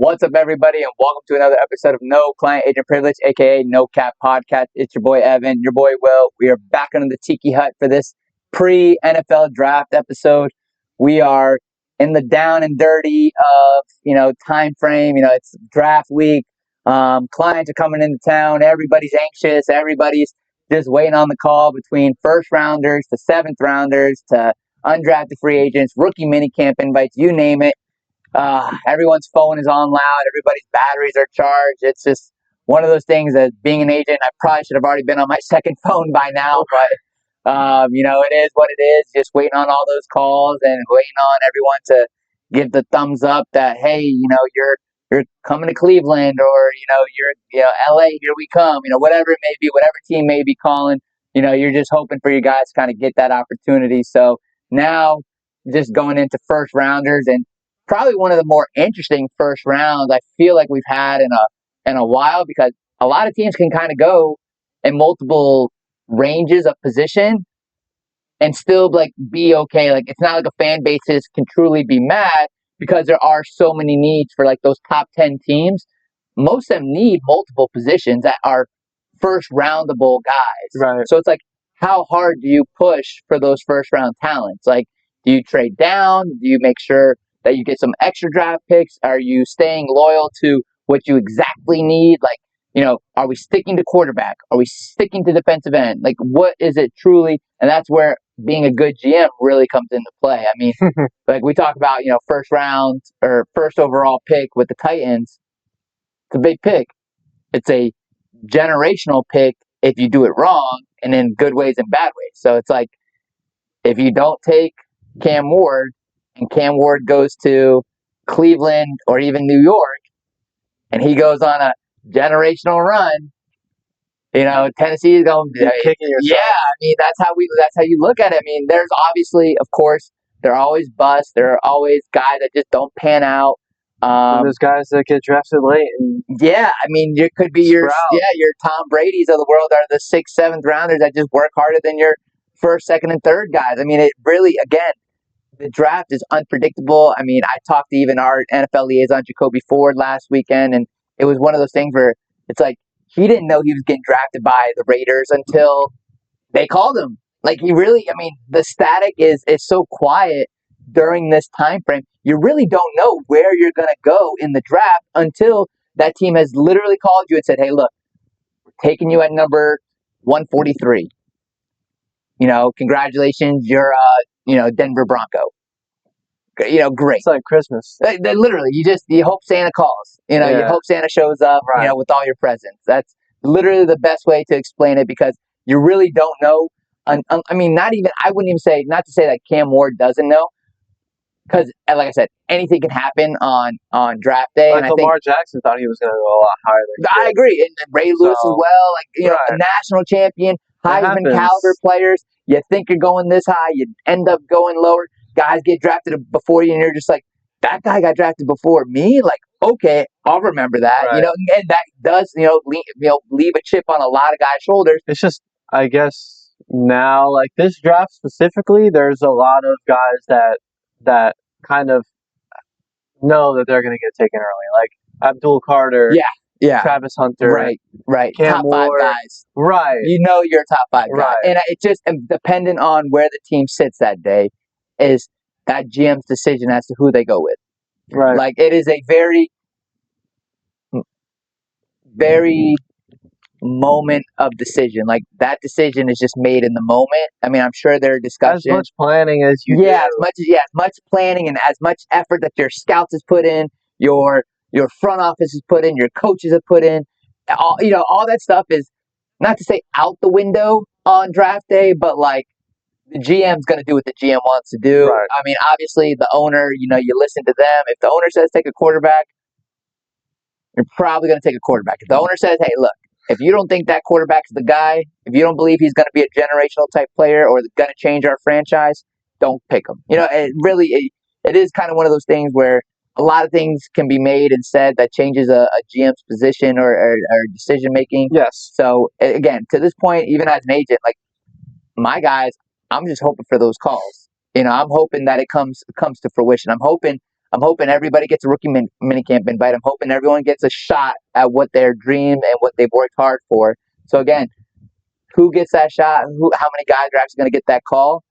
What's up, everybody, and welcome to another episode of No Client Agent Privilege, aka No Cap Podcast. It's your boy Evan, your boy Will. We are back under the Tiki Hut for this pre-NFL draft episode. We are in the down and dirty of time frame. It's draft week. Clients are coming into town. Everybody's anxious. Everybody's just waiting on the call between first rounders to seventh rounders to undrafted free agents, rookie minicamp invites, you name it. Everyone's phone is on loud. Everybody's batteries are charged. It's just one of those things that being an agent, I probably should have already been on my second phone by now, but it is what it is. Just waiting on all those calls and waiting on everyone to give the thumbs up that, hey, you're coming to Cleveland, or, you're LA, here we come, whatever it may be, whatever team may be calling, you're just hoping for you guys to kind of get that opportunity. So now just going into first rounders, and probably one of the more interesting first rounds I feel like we've had in a while, because a lot of teams can kind of go in multiple ranges of position and still be okay. Like, it's not like a fan bases can truly be mad, because there are so many needs for those top 10 teams. Most of them need multiple positions that are first roundable guys. Right. So it's like, how hard do you push for those first round talents? Like, do you trade down? Do you make sure that you get some extra draft picks? Are you staying loyal to what you exactly need? Are we sticking to quarterback? Are we sticking to defensive end? Like, what is it truly? And that's where being a good GM really comes into play. I mean, we talk about, first round or first overall pick with the Titans. It's a big pick. It's a generational pick if you do it wrong, and in good ways and bad ways. So it's like, if you don't take Cam Ward, and Cam Ward goes to Cleveland or even New York, and he goes on a generational run, Tennessee is going to kicking yourself. Yeah, I mean, that's how you look at it. I mean, there's obviously, of course, there are always busts. There are always guys that just don't pan out. There's guys that get drafted late. Yeah, I mean, it could be your Tom Brady's of the world, are the 6th, 7th rounders that just work harder than your first, second, and third guys. I mean, it really, again, the draft is unpredictable. I mean, I talked to even our NFL liaison, Jacoby Ford, last weekend, and it was one of those things where it's like, he didn't know he was getting drafted by the Raiders until they called him. Like, the static is so quiet during this time frame. You really don't know where you're going to go in the draft until that team has literally called you and said, hey, look, we're taking you at number 143. Congratulations, you're Denver Bronco. Great. It's like Christmas. Literally, you hope Santa calls. You hope Santa shows up, right, with all your presents. That's literally the best way to explain it, because you really don't know. I wouldn't even say, not to say that Cam Ward doesn't know, because, like I said, anything can happen on draft day. And I think Lamar Jackson thought he was going to go a lot higher than I agree. And Ray Lewis as well, a national champion, Heisman caliber players. You think you're going this high, you end up going lower. Guys get drafted before you, and you're just like, that guy got drafted before me? Like, okay, I'll remember that. Right. And that does, leave a chip on a lot of guys' shoulders. It's just, I guess, now, like this draft specifically, there's a lot of guys that kind of know that they're going to get taken early. Like Abdul Carter. Yeah. Travis Hunter. Right. Cam top Ward, 5 guys. Right. You're a top 5 guy. Right. And it's just dependent on where the team sits that day, is that GM's decision as to who they go with. Right. Like, it is a very, very moment of decision. Like, that decision is just made in the moment. I mean, I'm sure there are discussions. As much planning as you do. As much planning and as much effort that your scouts has put in, your front office has put in, your coaches have put in. All that stuff is, not to say out the window on draft day, but the GM's going to do what the GM wants to do. Right. I mean, obviously, the owner, you listen to them. If the owner says take a quarterback, you're probably going to take a quarterback. If the owner says, hey, look, if you don't think that quarterback's the guy, if you don't believe he's going to be a generational type player or going to change our franchise, don't pick him. It is kind of one of those things where a lot of things can be made and said that changes a GM's position or decision making. Yes. So, again, to this point, even as an agent, my guys, I'm just hoping for those calls. I'm hoping that it comes to fruition. I'm hoping I'm hoping everybody gets a rookie minicamp invite. I'm hoping everyone gets a shot at what their dream and what they've worked hard for. So again, who gets that shot? How many guys are actually going to get that call?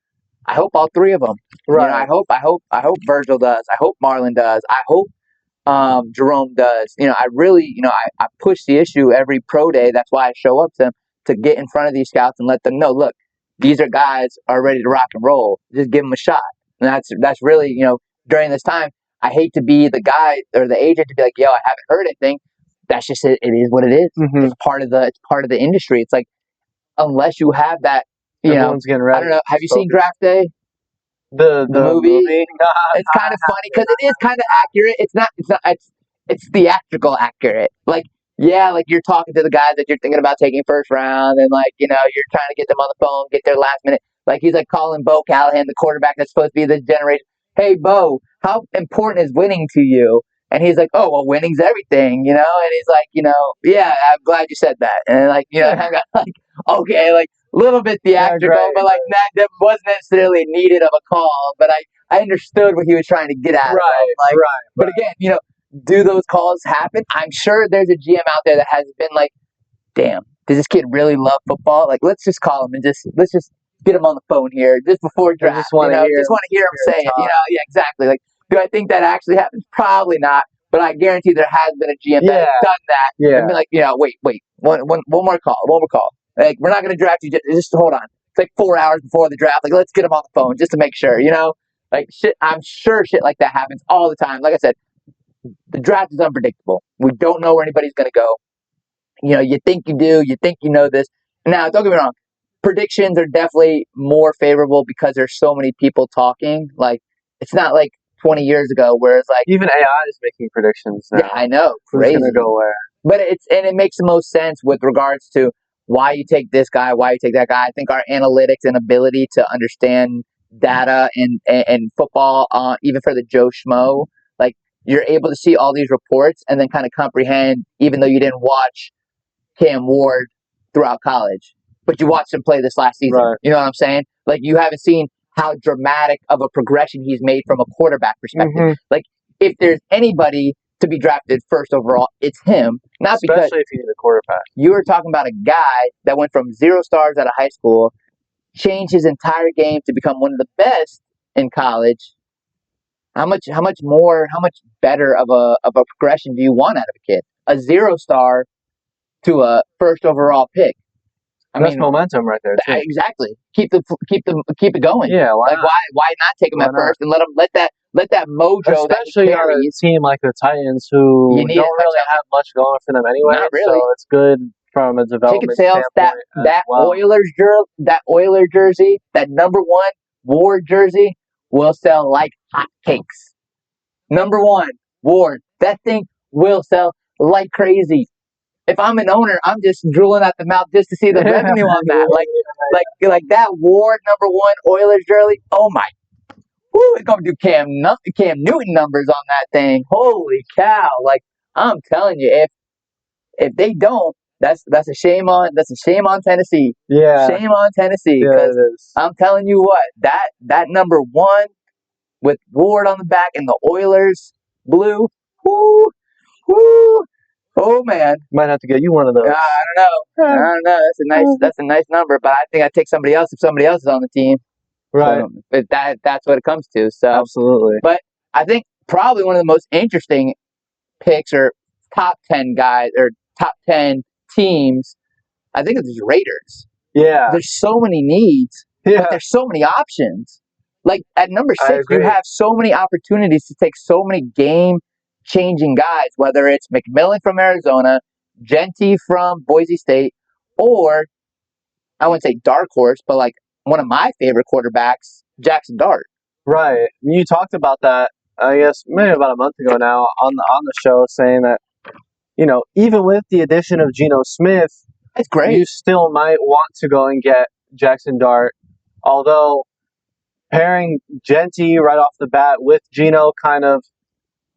I hope all three of them. Right. You know, I hope Virgil does. I hope Marlon does. I hope Jerome does. You know, I really, I push the issue every pro day. That's why I show up to get in front of these scouts and let them know, look, these are guys are ready to rock and roll. Just give them a shot. And that's really, during this time, I hate to be the guy or the agent to be like, yo, I haven't heard anything. That's just it. It is what it is. Mm-hmm. It's part of the industry. It's like, unless you have that, everyone's getting ready. I don't know. Have you seen Draft Day? The movie? It's kind of funny because it is kind of accurate. It's theatrical accurate. Like, yeah, like you're talking to the guys that you're thinking about taking first round, and like, you're trying to get them on the phone, get their last minute. Like, he's like calling Bo Callahan, the quarterback that's supposed to be this generation. Hey, Bo, how important is winning to you? And he's like, oh, well, winning's everything, And he's like, yeah, I'm glad you said that. And like, I got like, okay, like, a little bit theatrical, right, but like that wasn't necessarily needed of a call. But I understood what he was trying to get at. Right. But again, do those calls happen? I'm sure there's a GM out there that has been like, damn, does this kid really love football? Like, let's just call him and let's just get him on the phone here just before draft. Just want to hear him say it. Yeah, exactly. Like, do I think that actually happens? Probably not. But I guarantee there has been a GM that has done that. Yeah. And be like, wait, one more call. Like, we're not going to draft you. Just hold on. It's like 4 hours before the draft. Like, let's get him on the phone just to make sure. Like shit. I'm sure shit like that happens all the time. Like I said, the draft is unpredictable. We don't know where anybody's going to go. You think you do. You think you know this. Now, don't get me wrong. Predictions are definitely more favorable because there's so many people talking. Like, it's not like 20 years ago where it's like, even AI is making predictions now. Yeah, I know. Who's going to go where? But it makes the most sense with regards to why you take this guy, why you take that guy. I think our analytics and ability to understand data and football, even for the Joe Schmo, like, you're able to see all these reports and then kind of comprehend, even though you didn't watch Cam Ward throughout college, but you watched him play this last season. Right. You know what I'm saying? Like, you haven't seen how dramatic of a progression he's made from a quarterback perspective. Mm-hmm. Like, if there's anybody to be drafted first overall, it's him. Not Especially because if you need a quarterback. You were talking about a guy that went from 0 stars out of high school, changed his entire game to become one of the best in college. How much better of a progression do you want out of a kid? A 0 star to a first overall pick. That's momentum right there, too. Exactly. Keep it going. Yeah, why not take him at first and let that mojo, especially on a team like the Titans, who don't really have much going for them anyway. Not really. So it's good from a development standpoint. That Oilers jersey, that number 1 Ward jersey, will sell like hotcakes. Number 1 Ward, that thing will sell like crazy. If I'm an owner, I'm just drooling at the mouth just to see the revenue on that. Like that Ward number 1 Oilers jersey. Oh my! Woo! It's gonna do Cam Newton numbers on that thing. Holy cow! Like, I'm telling you, if they don't, that's a shame on Tennessee. Yeah, shame on Tennessee. Because I'm telling you what, that number 1 with Ward on the back and the Oilers blue. Woo! Woo! Oh man, might have to get you one of those. I don't know. That's a nice number, but I think I'd take somebody else if somebody else is on the team. Right. So, but that's what it comes to. So absolutely. But I think probably one of the most interesting picks or top 10 guys or top 10 teams, I think it's the Raiders. Yeah. There's so many needs, but there's so many options. Like, at number 6, you have so many opportunities to take so many game-changing guys, whether it's McMillan from Arizona, Genty from Boise State, or, I wouldn't say dark horse, but like one of my favorite quarterbacks, Jackson Dart. Right. You talked about that, I guess, maybe about a month ago now on the show, saying that, even with the addition of Geno Smith, it's great. You still might want to go and get Jackson Dart, although pairing Genty right off the bat with Geno kind of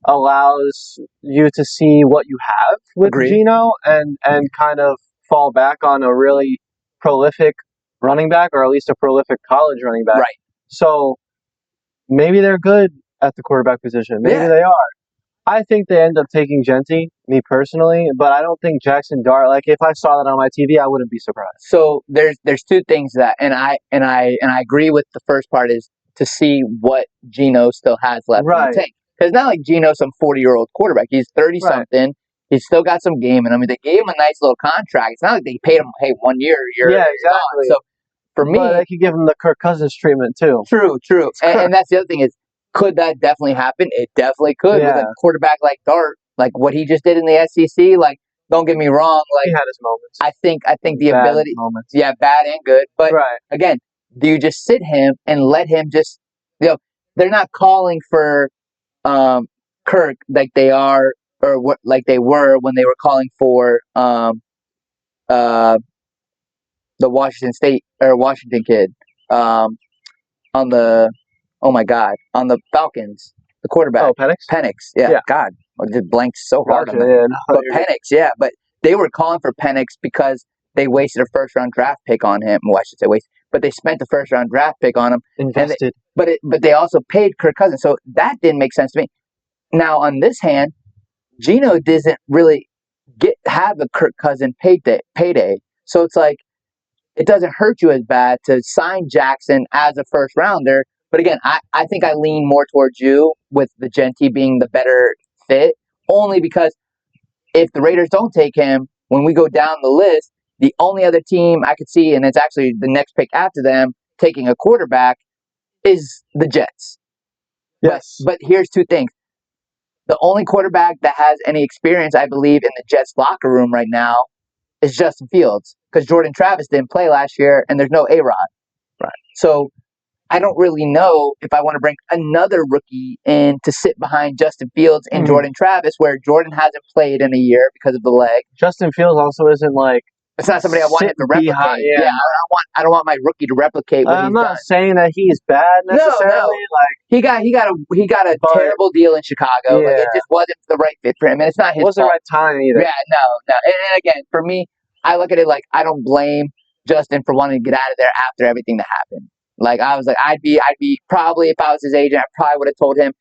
allows you to see what you have with Geno and kind of fall back on a really prolific running back, or at least a prolific college running back. Right. So maybe they're good at the quarterback position. Maybe Yeah. they are. I think they end up taking Genty, me personally, but I don't think Jackson Dart. Like if I saw that on my TV, I wouldn't be surprised. So there's two things that, and I agree with the first part is to see what Geno still has left in the Right. tank. Because it's not like Geno's some 40-year-old quarterback. He's 30 Right. something. He's still got some game in him. They gave him a nice little contract. It's not like they paid him, hey, 1 year, Yeah, you're gone. exactly. So for me, But they could give him the Kirk Cousins treatment too. true. And that's the other thing is, could that definitely happen? It definitely could with Yeah. a quarterback like Dart, like what he just did in the SEC. Like, don't get me wrong, He like had his moments. I think the Bad ability, moments. yeah, bad and good. But Right. again, do you just sit him and let him just, they're not calling for Kirk like they are or what like they were when they were calling for uh the Washington State or Washington kid on the on the Falcons, the quarterback. Oh, Penix? Penix, yeah. Yeah. God, I just blanked so hard Gotcha. on that. Yeah, no, But you're good. Penix, yeah, but they were calling for Penix because they wasted a first round draft pick on him. Well, I should say waste, but they spent the first round draft pick on him. Invested. But they also paid Kirk Cousins, so that didn't make sense to me. Now on this hand, Geno doesn't really have a Kirk Cousins payday, so it's like it doesn't hurt you as bad to sign Jackson as a first rounder. But again, I think I lean more towards you with the Genty being the better fit, only because if the Raiders don't take him, when we go down the list, the only other team I could see, and it's actually the next pick after them, taking a quarterback is the Jets. Yes. But here's two things. The only quarterback that has any experience, I believe, in the Jets locker room right now is Justin Fields, because Jordan Travis didn't play last year, and there's no A-Rod. Right. So I don't really know if I want to bring another rookie in to sit behind Justin Fields and Jordan Travis, where Jordan hasn't played in a year because of the leg. Justin Fields also isn't like it's not somebody I want him to replicate. Yeah, I don't want my rookie to replicate what he's I'm done. not saying that he's bad necessarily. No. Like he got a terrible deal in Chicago. Yeah. Like it just wasn't the right fit for him, and it's not his wasn't fault. the right time either. Yeah, no. And again, for me, I look at it like I don't blame Justin for wanting to get out of there after everything that happened. Like I was like, I'd be probably, if I was his agent, I probably would have told him,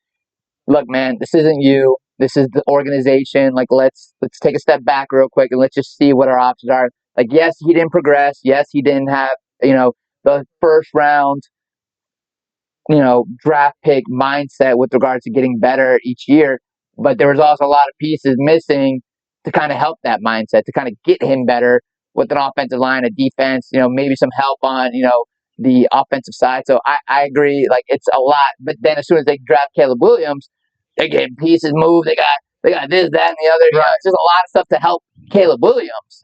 look, man, this isn't you. This is the organization. Like let's take a step back real quick and let's just see what our options are. Like, yes, he didn't progress. Yes, he didn't have, the first round, draft pick mindset with regards to getting better each year. But there was also a lot of pieces missing to kind of help that mindset, to kind of get him better with an offensive line, a defense, maybe some help on, the offensive side. So I agree, like it's a lot. But then as soon as they draft Caleb Williams, they're getting pieces moved. They got this, that, and the other. Right. It's just a lot of stuff to help Caleb Williams.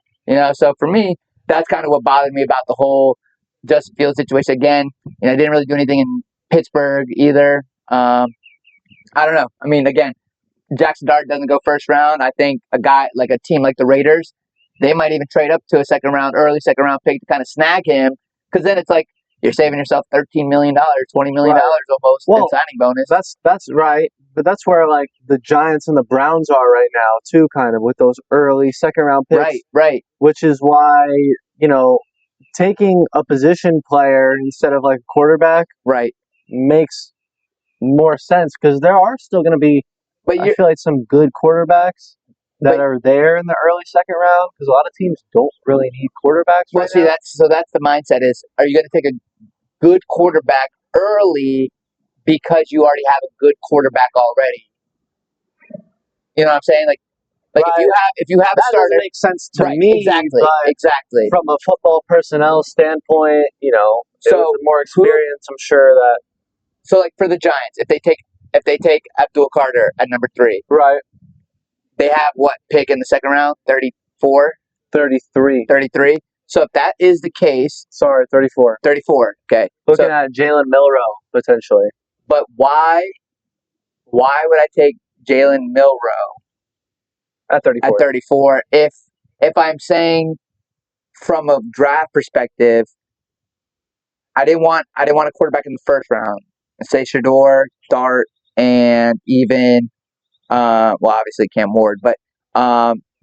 So for me, that's kind of what bothered me about the whole Justin Fields situation. Again, didn't really do anything in Pittsburgh either. I don't know. I mean, again, Jackson Dart doesn't go first round. I think a team like the Raiders, they might even trade up to early second round pick to kind of snag him, because then it's like you're saving yourself $13 million, $20 million almost in signing bonus. That's right, but that's where like the Giants and the Browns are right now too, kind of with those early second round picks. Right. Which is why taking a position player instead of like a quarterback makes more sense, because there are still going to be, I feel like, some good quarterbacks that are there in the early second round, because a lot of teams don't really need quarterbacks right now. That's the mindset is, are you going to take a good quarterback early because you already have a good quarterback already? You know what I'm saying? Like if you have a starter, doesn't make sense to me. Exactly. From a football personnel standpoint, so with more experience, I'm sure that. So like for the Giants, if they take Abdul Carter at number 3, right? They have what pick in the second round? 34? 33. 33. So if that is the case, 34. 34. Okay. Looking at Jalen Milroe potentially. But why would I take Jalen Milroe at 34? At 34, if I'm saying from a draft perspective, I didn't want a quarterback in the first round. Say Shador, Dart, and even obviously Cam Ward, but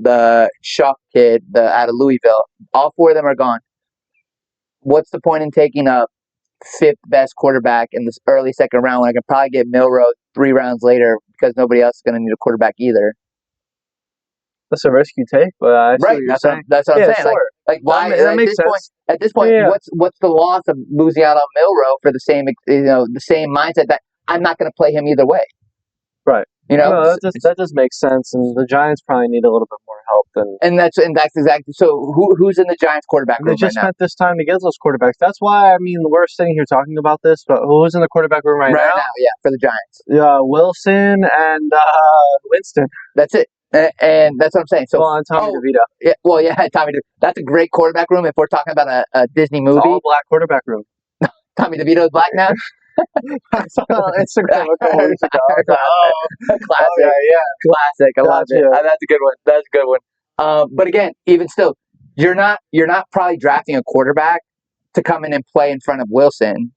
the Shuck kid, out of Louisville, all 4 of them are gone. What's the point in taking a 5th best quarterback in this early second round when I can probably get Milroe 3 rounds later because nobody else is going to need a quarterback either. That's a risk you take, but I see what you're saying. That's what I'm saying. Sure. Like why that makes sense. At this point, Yeah. what's the loss of losing out on Milroe for the same the same mindset that I'm not going to play him either way. Right. No, that does make sense, and the Giants probably need a little bit more help than. And that's exactly. So who's in the Giants quarterback room right now? They just spent this time to get those quarterbacks. That's why we're sitting here talking about this. But who's in the quarterback room right now? Yeah, for the Giants. Wilson and Winston. That's it. And that's what I'm saying. So, and Tommy DeVito. Yeah, Tommy DeVito. That's a great quarterback room if we're talking about a Disney movie. It's all black quarterback room. Tommy DeVito's black now? I saw on Instagram a couple weeks ago. Classic. Classic. I love it. That's a good one. That's a good one. But again, even still, you're not probably drafting a quarterback to come in and play in front of Wilson.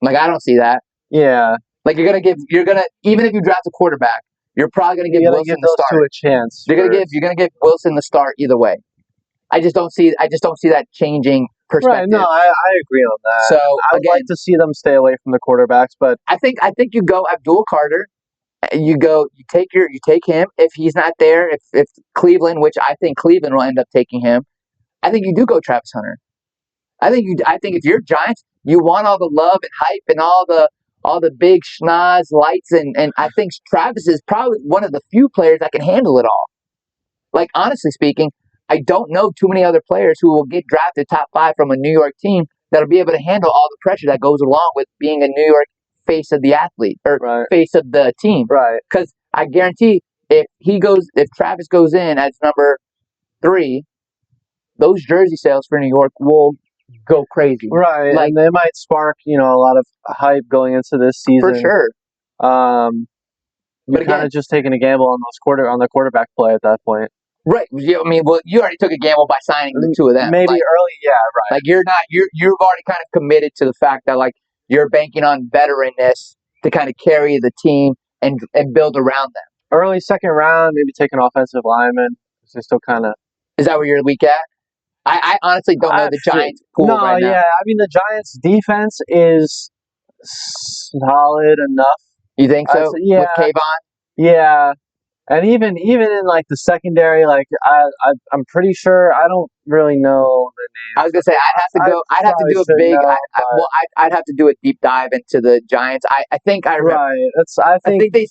Like, I don't see that. Yeah. Like, even if you draft a quarterback, you're probably going to give Wilson the start. Two a chance. You're going to give Wilson the start either way. I just don't see that changing perspective. Right, no, I agree on that. So I would like to see them stay away from the quarterbacks, but I think you go Abdul Carter. You take him. If he's not there, if Cleveland, which I think Cleveland will end up taking him, I think you do go Travis Hunter. I think if you're Giants, you want all the love and hype and all the big schnoz lights, and I think Travis is probably one of the few players that can handle it all. Like, honestly speaking, I don't know too many other players who will get drafted top 5 from a New York team that'll be able to handle all the pressure that goes along with being a New York face of the athlete or face of the team. Right. Because I guarantee if Travis goes in as number 3, those jersey sales for New York will go crazy. Right. Like, and they might spark, a lot of hype going into this season. For sure. You're kind of just taking a gamble on the quarterback play at that point. Right. You already took a gamble by signing the 2 of them. Maybe early, yeah, right. Like, you've already kind of committed to the fact that, like, you're banking on veteranness to kind of carry the team and build around them. Early second round, maybe take an offensive lineman. They're still kind of. Is that where you're weak at? I honestly don't know the Giants' pool right now. Yeah, the Giants' defense is solid enough. You think so? Yeah. With Kayvon? Yeah. And even in like the secondary, like I'm pretty sure, I don't really know the name. I was gonna say I'd have to do a big. I'd have to do a deep dive into the Giants. I think I remember. Right. I think they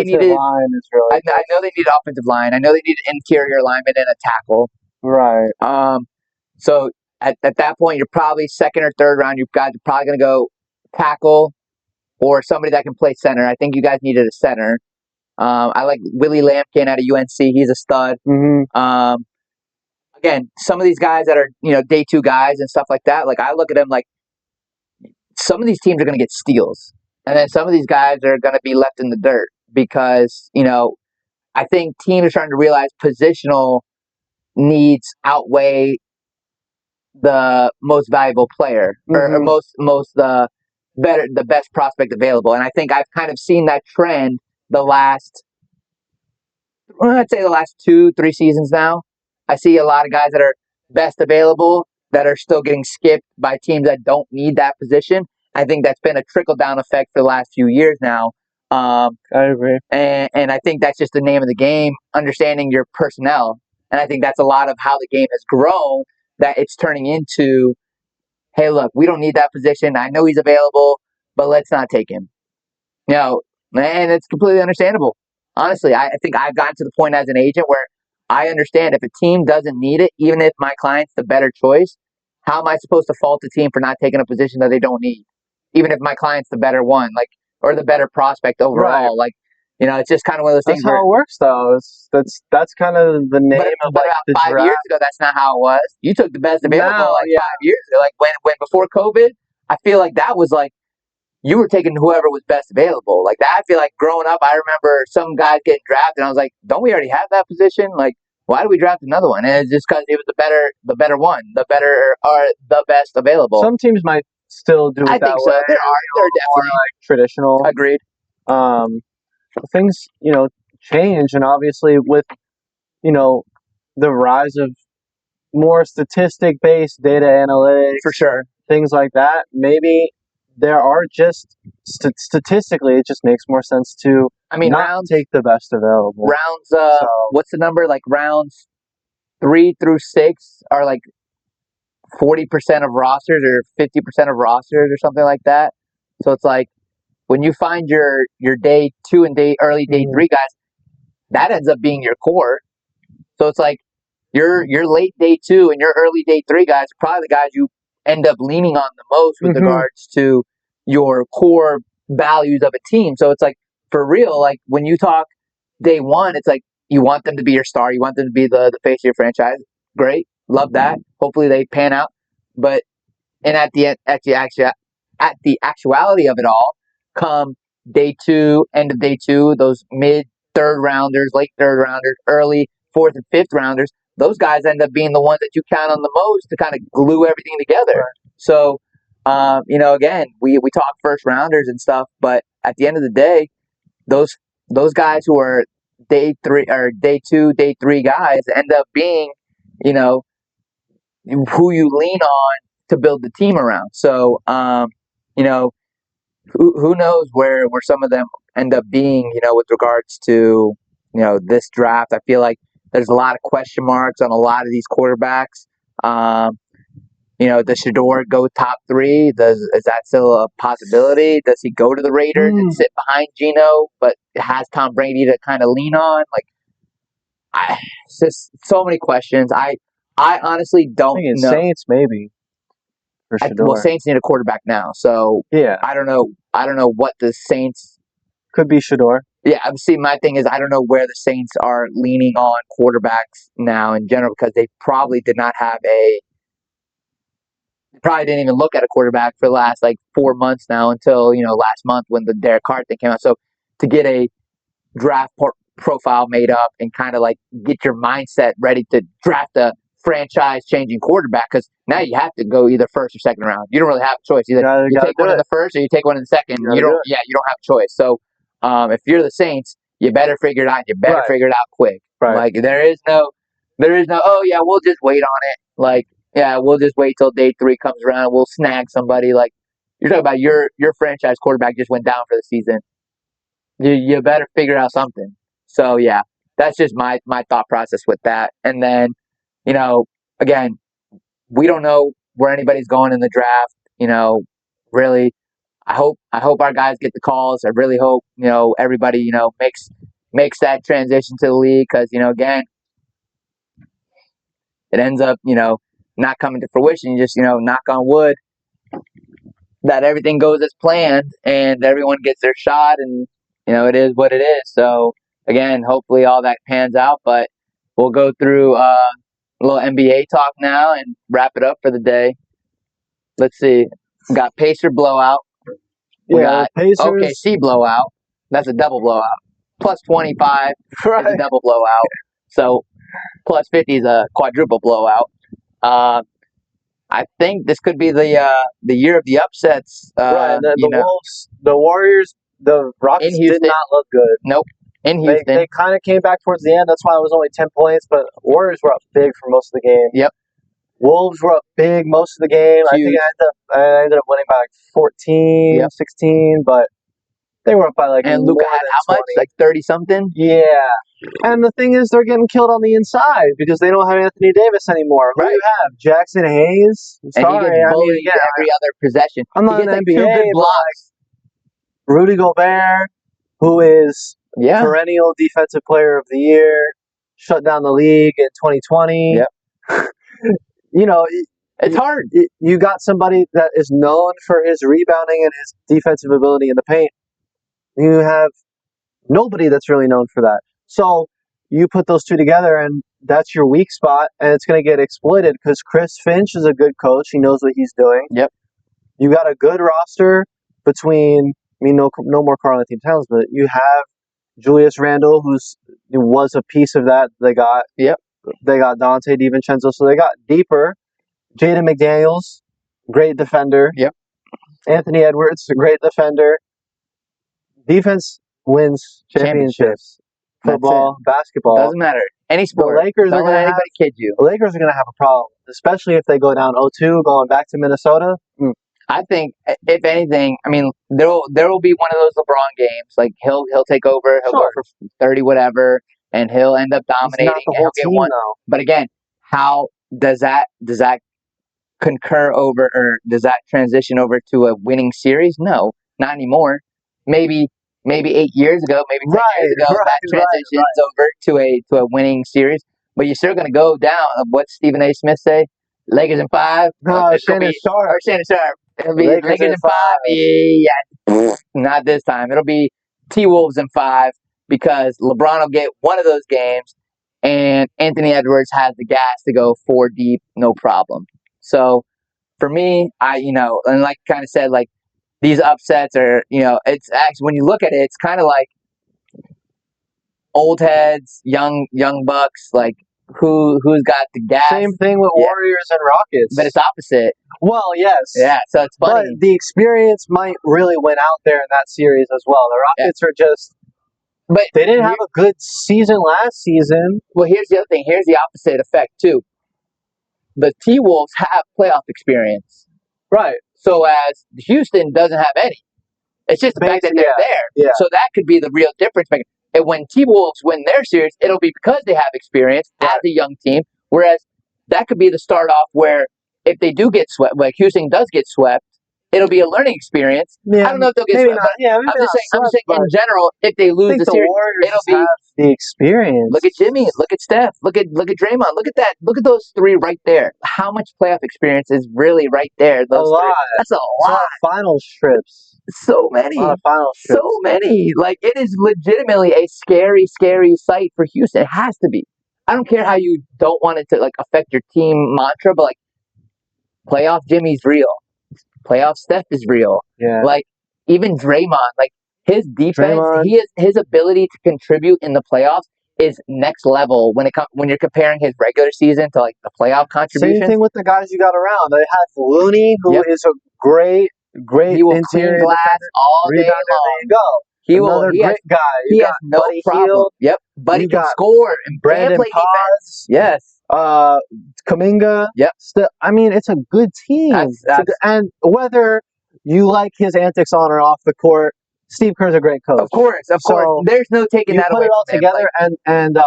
needed. Line is really. I know they need offensive line. I know they need an interior lineman and a tackle. Right. So at that point, you're probably second or third round. You guys are probably gonna go tackle or somebody that can play center. I think you guys needed a center. I like Willie Lampkin out of UNC. He's a stud. Mm-hmm. Again, some of these guys that are day 2 guys and stuff like that. Like, I look at them like some of these teams are going to get steals, and then some of these guys are going to be left in the dirt because I think teams are starting to realize positional needs outweigh the most valuable player or the best prospect available. And I think I've kind of seen that trend I'd say the last 2-3 seasons now. I see a lot of guys that are best available that are still getting skipped by teams that don't need that position. I think that's been a trickle-down effect for the last few years now. I agree. And I think that's just the name of the game, understanding your personnel. And I think that's a lot of how the game has grown, that it's turning into, hey, look, we don't need that position. I know he's available, but let's not take him. And it's completely understandable. Honestly, I think I've gotten to the point as an agent where I understand if a team doesn't need it, even if my client's the better choice, how am I supposed to fault the team for not taking a position that they don't need? Even if my client's the better one, or the better prospect overall. Right. It's just kind of one of those things. That's how it works, though. That's kind of the name of about the 5 draft. years ago, that's not how it was. You took the best available 5 years ago. Like when before COVID, I feel like that was like you were taking whoever was best available. Like that, I feel like growing up, I remember some guys getting drafted, and I was like, don't we already have that position? Like, why do we draft another one? And it's just because it was the better one, the best available. Some teams might still do it that way. I think so. There are definitely more like traditional. Agreed. Things change, and obviously with the rise of more statistic-based data analytics, for sure, things like that, maybe there are just statistically, it just makes more sense to not take the best available. What's the number? Like rounds 3 through 6 are like 40% of rosters or 50% of rosters or something like that. So it's like when you find your day 2 and early day 3 guys, that ends up being your core. So it's like your late day 2 and your early day 3 guys are probably the guys you end up leaning on the most with regards to your core values of a team. So it's like for real, like when you talk day 1, it's like you want them to be your star, you want them to be the face of your franchise. Great, love that. Hopefully they pan out. But and at the actuality of it all, come day 2, end of day 2, those mid third rounders, late third rounders, early fourth and fifth rounders, those guys end up being the ones that you count on the most to kind of glue everything together. Right. So, again, we talk first rounders and stuff, but at the end of the day, those guys who are day 3 or day 2, day 3 guys end up being, who you lean on to build the team around. So, who knows where some of them end up being, with regards to, this draft. I feel like there's a lot of question marks on a lot of these quarterbacks. Does Shador go top 3? Is that still a possibility? Does he go to the Raiders and sit behind Geno, but has Tom Brady to kind of lean on? Like, it's just so many questions. I honestly don't know. Saints maybe. Well, Saints need a quarterback now, so yeah. I don't know what the Saints could be. Shador. Yeah, see, my thing is I don't know where the Saints are leaning on quarterbacks now in general, because they probably did not have probably didn't even look at a quarterback for the last 4 months now until last month when the Derek Carr thing came out. So to get a draft profile made up and kind of get your mindset ready to draft a franchise-changing quarterback, because now you have to go either first or second round. You don't really have a choice. Either you take one in the first or you take one in the second. You don't have a choice. So if you're the Saints, you better figure it out. You better figure it out quick. Right. There is no. Oh yeah, we'll just wait on it. We'll just wait till day 3 comes around. We'll snag somebody. You're talking about your franchise quarterback just went down for the season. You better figure out something. So yeah, that's just my thought process with that. And then, again, we don't know where anybody's going in the draft. Really, I hope our guys get the calls. I really hope everybody makes that transition to the league, because again, it ends up not coming to fruition. You just knock on wood that everything goes as planned and everyone gets their shot, and it is what it is. So again, hopefully all that pans out. But we'll go through a little NBA talk now and wrap it up for the day. Let's see. We got Pacer blowout. We got Pacers. OKC blowout. That's a double blowout. Plus 25 is a double blowout. So plus 50 is a quadruple blowout. I think this could be the year of the upsets. Right. The Wolves, the Warriors, the Rockets did not look good. Nope. In Houston, they kind of came back towards the end. That's why it was only 10 points. But Warriors were up big for most of the game. Yep. Wolves were up big most of the game. Huge. I think I ended up winning by 14, 16, but they were up by And Luka had how 20. much? 30-something? Yeah. And the thing is, they're getting killed on the inside because they don't have Anthony Davis anymore. Who do you have? Jackson Hayes? Sorry, and he gets bullied every other possession. I'm not he gets an NBA, 2 good blocks. Rudy Gobert, who is perennial defensive player of the year, shut down the league in 2020. Yep. It's hard. You got somebody that is known for his rebounding and his defensive ability in the paint. You have nobody that's really known for that. So you put those two together, and that's your weak spot, and it's going to get exploited because Chris Finch is a good coach. He knows what he's doing. Yep. You got a good roster between, no more Karl-Anthony Towns, but you have Julius Randle, who was a piece of that. They got Dante DiVincenzo, so they got deeper. Jaden McDaniels, great defender. Yep. Anthony Edwards, a great defender. Defense wins championships. Football, basketball. Doesn't matter. Any sport. The Lakers Don't let anybody kid you. The Lakers are going to have a problem, especially if they go down 0-2 going back to Minnesota. I think if anything, I mean there will be one of those LeBron games. Like he'll take over, he'll go Sure. for 30 whatever, and he'll end up He's not dominating the and whole he'll get team one. though. But again, how does that concur over, or does that transition over to a winning series? No, not anymore. Maybe 8 years ago, maybe 10 years ago, that transitions over to a winning series. But you're still going to go down. What Stephen A. Smith say? Lakers in 5. No, Shannon Sharp. Or Shannon Sharp. It'll be Lakers Lakers in in 5. Yeah, not this time. It'll be T-Wolves in 5 because LeBron will get one of those games, and Anthony Edwards has the gas to go 4 deep, no problem. So for me, and like kind of said, like these upsets are, it's actually when you look at it, it's kind of like old heads, young bucks, like who's got the gas. Same thing with Warriors and Rockets. But it's opposite. Well, yes. Yeah, so it's funny. But the experience might really win out there in that series as well. The Rockets are just. But they didn't have a good season last season. Well, here's the other thing. Here's the opposite effect too. The T-Wolves have playoff experience. Right. So as Houston doesn't have any. It's just the fact that they're there. Yeah. So that could be the real difference maker. And when T-Wolves win their series, it'll be because they have experience as a young team. Whereas that could be the start off where if they do get swept, like Houston does get swept, it'll be a learning experience. Yeah, I don't know if they'll get maybe swept. Not, yeah, maybe I'm just saying in general, if they lose the series, it'll be have the experience. Look at Jimmy, look at Steph, look at Draymond, look at that, look at those three right there. How much playoff experience is really right there? Those a lot. Three. That's a lot. Finals trips. So many. Finals trips. So many. Like, it is legitimately a scary, scary sight for Houston. It has to be. I don't care how you don't want it to like affect your team mantra, but like playoff Jimmy's real. Playoff Steph is real. Yeah. Like even Draymond, like his defense, his ability to contribute in the playoffs is next level when you're comparing his regular season to like the playoff contribution. Same thing with the guys you got around. They have Looney, who is a great he will clean glass all day long. There you go. Another great guy. He has no Buddy problem. Hield. Yep. Buddy can score and Brandon play Paz. Yes. Kaminga. Yep. I mean, it's a good team. And whether you like his antics on or off the court, Steve Kerr's a great coach. Of course. There's no taking that away. You put it all together, and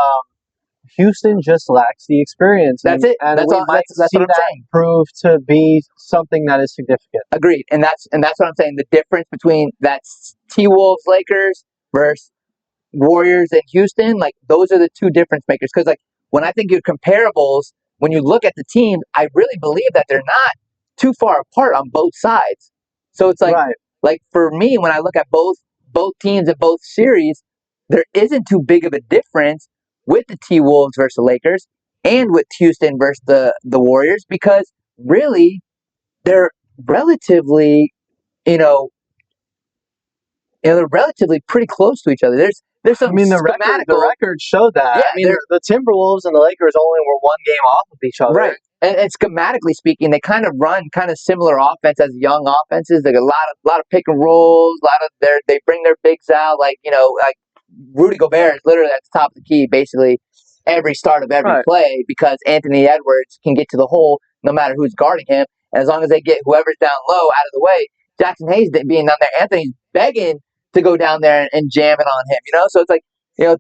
Houston just lacks the experience. That's it. And that's we all. might That's see what I'm that saying. prove to be something that is significant. Agreed. And that's what I'm saying. The difference between that T-Wolves Lakers versus Warriors and Houston, like those are the two difference makers. Because like when I think of comparables, when you look at the teams, I really believe that they're not too far apart on both sides. So it's like like for me, when I look at both teams and both series, there isn't too big of a difference with the T-Wolves versus the Lakers and with Houston versus the Warriors, because really they're relatively, they're relatively pretty close to each other. There's some the records showed that. Yeah, the Timberwolves and the Lakers only were one game off of each other. Right. And schematically speaking, they kind of run kind of similar offense as young offenses. Like a lot of pick and rolls, they bring their bigs out, like Rudy Gobert is literally at the top of the key basically every start of every play, because Anthony Edwards can get to the hole no matter who's guarding him. And as long as they get whoever's down low out of the way, Jackson Hayes being down there, Anthony's begging to go down there and jam it on him, So it's like,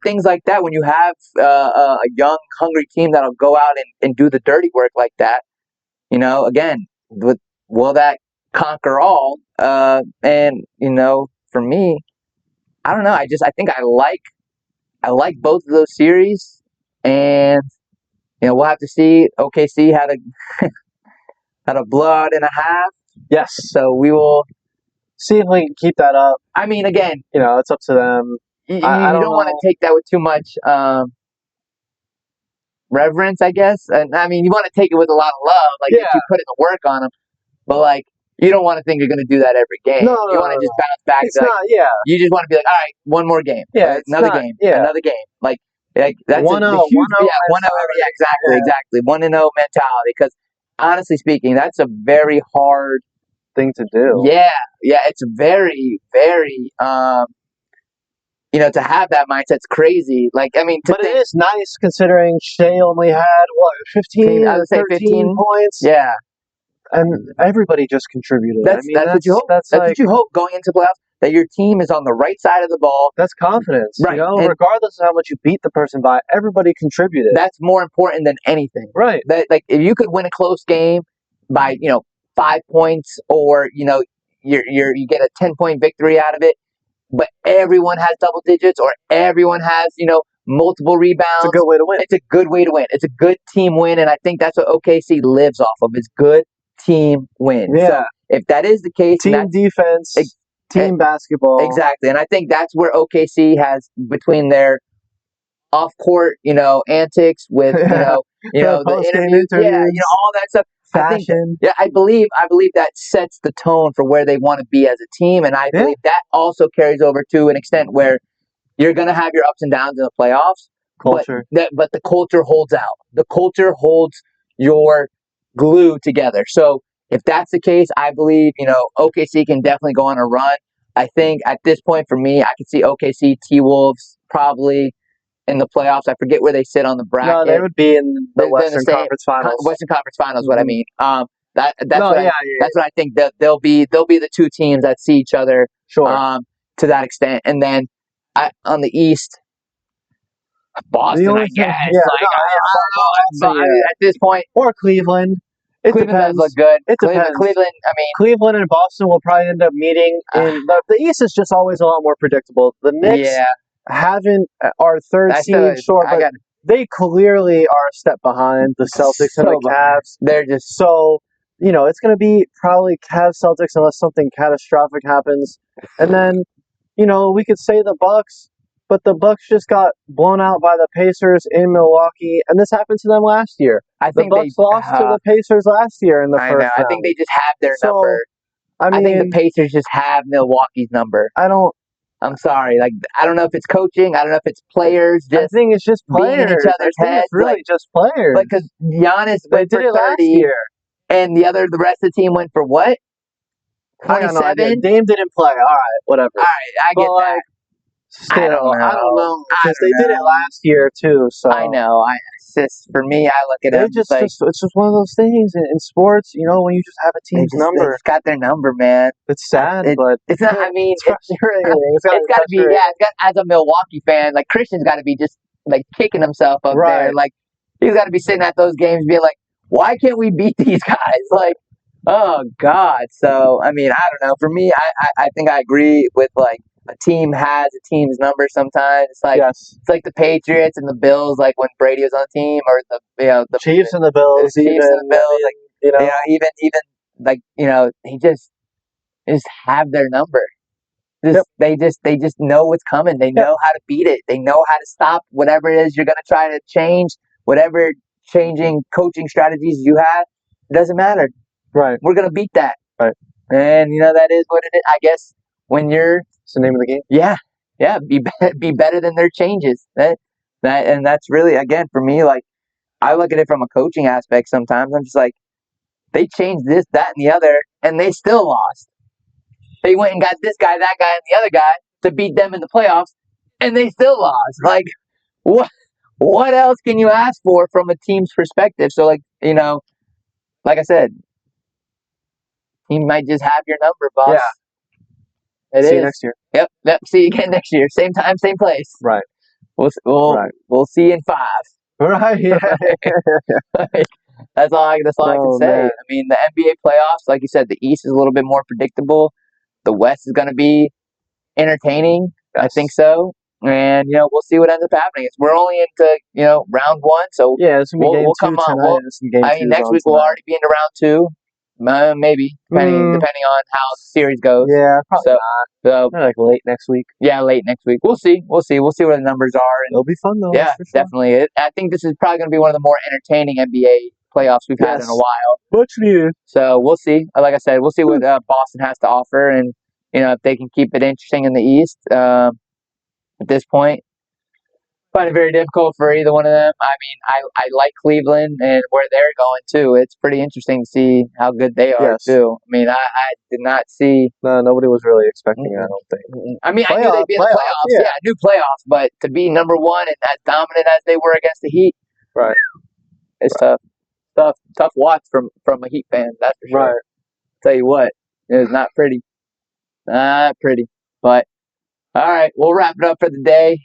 things like that. When you have a young, hungry team that'll go out and do the dirty work like that, again, will that conquer all? And for me, I don't know. I think I like both of those series, and we'll have to see. OKC had a blowout and a half. Yes. So we will see if we can keep that up. I mean, again, it's up to them. You don't want to take that with too much reverence, I guess. And I mean, you want to take it with a lot of love, like if you put in the work on them. But like, you don't want to think you're going to do that every game. You want to just bounce back. You just want to be like, all right, one more game. Yeah, another game. Like that's 1-0, a huge 1-0. Yeah, exactly. 1-0 mentality. Because honestly speaking, that's a very hard thing to do. Yeah, it's very, very. To have that mindset's crazy. Like, I mean, but it is nice considering Shea only had 15 I would say 15 points. Yeah. and everybody just contributed. That's what you hope. That's what you hope going into playoffs, that your team is on the right side of the ball. That's confidence, right? And regardless of how much you beat the person by, everybody contributed. That's more important than anything, right? That like if you could win a close game by 5 points, or you get a 10-point victory out of it, but everyone has double digits, or everyone has multiple rebounds. It's a good way to win. It's a good way to win. It's a good team win, and I think that's what OKC lives off of, is good team wins. Yeah. So if that is the case, team defense, team basketball. Exactly. And I think that's where OKC has, between their off-court, antics with, the interviews, all that stuff. Fashion. I believe that sets the tone for where they want to be as a team, and I believe that also carries over to an extent where you're going to have your ups and downs in the playoffs. Culture. But the culture holds out. The culture holds your glue together. So if that's the case, I believe, OKC can definitely go on a run. I think at this point, for me, I could see OKC, T-Wolves probably in the playoffs. I forget where they sit on the bracket. No, they would be in the Western Conference Finals. Western Conference Finals, what I mean. That's what I think, that they'll be the two teams that see each other. Sure. To that extent, and then on the East, Boston, I guess. I don't know. At this point, or Cleveland. Cleveland does look good. Depends. Cleveland, I mean, Cleveland and Boston will probably end up meeting in the East is just always a lot more predictable. The Knicks haven't our third seed, but they clearly are a step behind the Celtics and the Cavs. They're just so it's going to be probably Cavs Celtics unless something catastrophic happens, and then we could say the Bucks. But the Bucks just got blown out by the Pacers in Milwaukee, and this happened to them last year. I think the Bucks lost to the Pacers last year in the first round. I think they just have their number. I think the Pacers just have Milwaukee's number. I'm sorry. I don't know if it's coaching. I don't know if it's players. I think it's just players. Being in each other's heads. It's really just players. Because Giannis went for 30, last year, and the rest of the team went for what? 27. Dame didn't play. All right, whatever. All right, I get that. Still, I don't know. Because they did it last year too. So I know. For me, I look at it. It's just one of those things in sports. When you just have a team's number, it's got their number, man. It's sad, but it's not. I mean, it's frustrating. It's got to be. Yeah, as a Milwaukee fan, Christian's got to be just kicking himself up there. He's got to be sitting at those games, being like, "Why can't we beat these guys?" Oh God. So I mean, I don't know. For me, I think I agree with a team has a team's number sometimes. It's like the Patriots and the Bills, when Brady was on the team, or the Chiefs and the Bills. He just have their number. They just know what's coming. They know how to beat it. They know how to stop whatever it is you're going to try to change. Whatever changing coaching strategies you have, it doesn't matter. Right. We're going to beat that. Right. And that is what it is. I guess when you're. It's the name of the game. Yeah. Be better than their changes. And that's really, again, for me, I look at it from a coaching aspect. Sometimes I'm just they changed this, that, and the other, and they still lost. They went and got this guy, that guy, and the other guy to beat them in the playoffs, and they still lost. What else can you ask for from a team's perspective? So like I said, he might just have your number, boss. Yeah. See you next year. Yep. See you again next year. Same time, same place. Right. We'll see you in 5. Right. Yeah. That's all I can say. Man. I mean, the NBA playoffs, like you said, the East is a little bit more predictable. The West is going to be entertaining. Yes. I think so. And we'll see what ends up happening. We're only into round 1, so it's gonna be game 2 come on. Game next week we'll already be into round 2. Maybe depending on how the series goes. Yeah, probably not. So late next week. Yeah, late next week. We'll see. We'll see where the numbers are. And it'll be fun though. Yeah, definitely. I think this is probably going to be one of the more entertaining NBA playoffs we've had in a while. Much needed. So we'll see. Like I said, we'll see what Boston has to offer, and if they can keep it interesting in the East. At this point, find it very difficult for either one of them. I mean, I like Cleveland and where they're going too. It's pretty interesting to see how good they are too. I mean, I did not see. No, nobody was really expecting it. I don't think. I mean, I knew they'd be in the playoffs. Yeah, I knew playoffs, but to be number 1 and as dominant as they were against the Heat, right, it's tough. tough watch from a Heat fan. That's for sure. Right. Tell you what, it was not pretty, not pretty. But all right, we'll wrap it up for the day.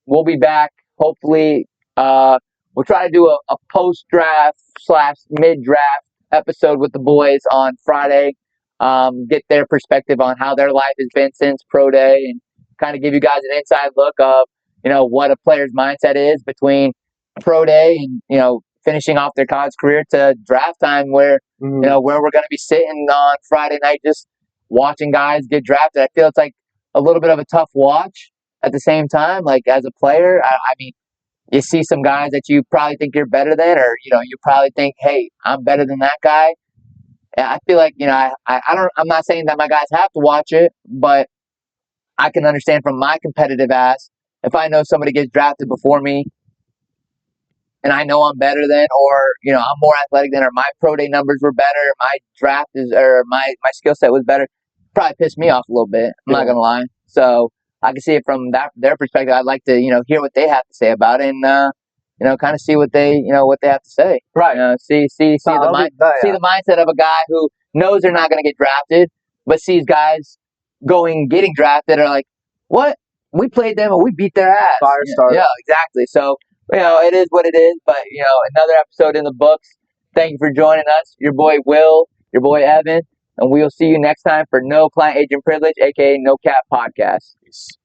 We'll be back. Hopefully, we'll try to do a post draft / mid draft episode with the boys on Friday. Get their perspective on how their life has been since pro day, and kind of give you guys an inside look of what a player's mindset is between pro day and finishing off their college career to draft time, where where we're going to be sitting on Friday night just watching guys get drafted. I feel it's like a little bit of a tough watch at the same time. Like as a player, I mean, you see some guys that you probably think you're better than, or you probably think, hey, I'm better than that guy. And I feel like I'm not saying that my guys have to watch it, but I can understand from my competitive ass if I know somebody gets drafted before me and I know I'm better than, or I'm more athletic than, or my pro day numbers were better, my draft is, or my skill set was better, probably pissed me off a little bit. I'm not gonna lie. So I can see it from their perspective. I'd like to hear what they have to say about it, and kind of see what they have to say. Right. See the mindset of a guy who knows they're not gonna get drafted, but sees guys getting drafted are like, what? We played them and we beat their ass. Fire starter. Yeah, exactly. So it is what it is, but another episode in the books. Thank you for joining us. Your boy Will, your boy Evan, and we'll see you next time for No Client Agent Privilege, aka No Cap Podcast. Peace.